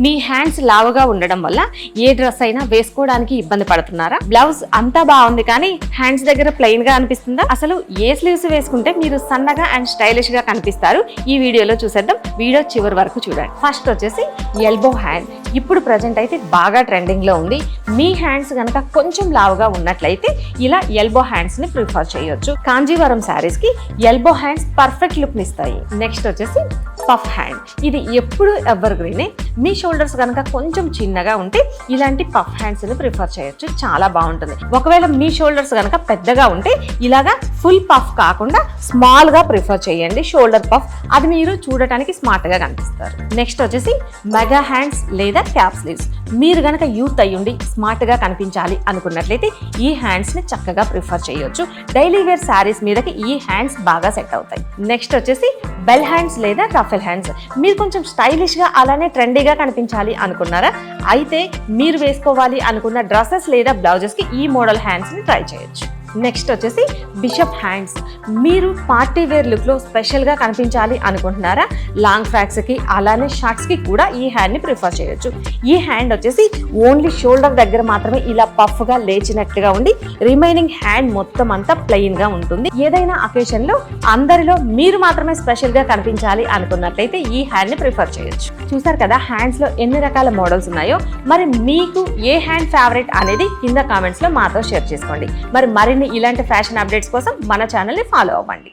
మీ hands లావుగా ఉండడం వల్ల ఏ డ్రెస్ అయినా వేసుకోవడానికి ఇబ్బంది పడుతున్నారా? బ్లౌజ్ అంతా బాగుంది కానీ హ్యాండ్స్ దగ్గర ప్లెయిన్ గా అనిపిస్తుందా? అసలు ఏ స్లీవ్స్ వేసుకుంటే మీరు సన్నగా అండ్ స్టైలిష్ గా కనిపిస్తారు? ఈ వీడియోలో చూసేద్దాం. వీడియో చివరి వరకు చూడండి. ఫస్ట్ వచ్చేసి ఎల్బో హ్యాండ్. ఇప్పుడు ప్రజెంట్ అయితే బాగా ట్రెండింగ్ లో ఉంది. మీ హ్యాండ్స్ కనుక కొంచెం లావుగా ఉన్నట్లయితే ఇలా ఎల్బో హ్యాండ్స్ ని ప్రిఫర్ చేయొచ్చు. కాంజీవరం శారీస్ కి ఎల్బో హ్యాండ్స్ పర్ఫెక్ట్ లుక్ ని ఇస్తాయి. నెక్స్ట్ వచ్చేసి పఫ్ హ్యాండ్. ఇది ఎప్పుడు ఎవర్ గ్రీనే. మీ షోల్డర్స్ కనుక కొంచెం చిన్నగా ఉంటే ఇలాంటి పఫ్ హ్యాండ్స్ ని ప్రిఫర్ చేయొచ్చు. చాలా బాగుంటుంది. ఒకవేళ మీ షోల్డర్స్ కనుక పెద్దగా ఉంటే ఇలాగా ఫుల్ పఫ్ కాకుండా స్మాల్ గా ప్రిఫర్ చేయండి. షోల్డర్ పఫ్, అది మీరు చూడటానికి స్మార్ట్ గా కనిపిస్తారు. నెక్స్ట్ వచ్చేసి మెగా హ్యాండ్స్ లేదా క్యాప్ స్లీవ్స్. మీరు గనక యూత్ అయ్యుండి స్మార్ట్ గా కనిపించాలి అనుకున్నట్లయితే ఈ హ్యాండ్స్ ని చక్కగా ప్రిఫర్ చేయొచ్చు. డైలీ వేర్ శారీస్ మీదకి ఈ హ్యాండ్స్ బాగా సెట్ అవుతాయి. నెక్స్ట్ వచ్చేసి బెల్ హ్యాండ్స్ లేదా రఫెల్ హ్యాండ్స్. మీరు కొంచెం స్టైలిష్ గా అలానే ట్రెండీగా కనిపించాలి అనుకున్నారా? అయితే మీరు వేసుకోవాలి అనుకున్న డ్రెస్సెస్ లేదా బ్లౌజెస్ కి ఈ మోడల్ హ్యాండ్స్ ని ట్రై చేయొచ్చు. నెక్స్ట్ వచ్చేసి బిషప్ హ్యాండ్స్. మీరు పార్టీ వేర్ లుక్ లో స్పెషల్ గా కనిపించాలి అనుకుంటున్నారా? లాంగ్ ఫ్రాక్స్ కి అలానే షార్ట్స్ కి కూడా ఈ హ్యాండ్ ని ప్రిఫర్ చేయొచ్చు. ఈ హ్యాండ్ వచ్చేసి ఓన్లీ షోల్డర్ దగ్గర మాత్రమే ఇలా పఫ్ గా లేచినట్టుగా ఉండి రిమైనింగ్ హ్యాండ్ మొత్తం అంతా ప్లెయిన్ గా ఉంటుంది. ఏదైనా అకేషన్ లో అందరిలో మీరు మాత్రమే స్పెషల్ గా కనిపించాలి అనుకున్నట్లయితే ఈ హ్యాండ్ ని ప్రిఫర్ చేయొచ్చు. చూసారు కదా హ్యాండ్స్ లో ఎన్ని రకాల మోడల్స్ ఉన్నాయో. మరి మీకు ఏ హ్యాండ్ ఫేవరెట్ అనేది కింద కామెంట్స్ లో మాతో షేర్ చేసుకోండి. మరి మరిన్ని ఇలాంటి ఫ్యాషన్ అప్డేట్స్ కోసం మన ఛానల్ ని ఫాలో అవ్వండి.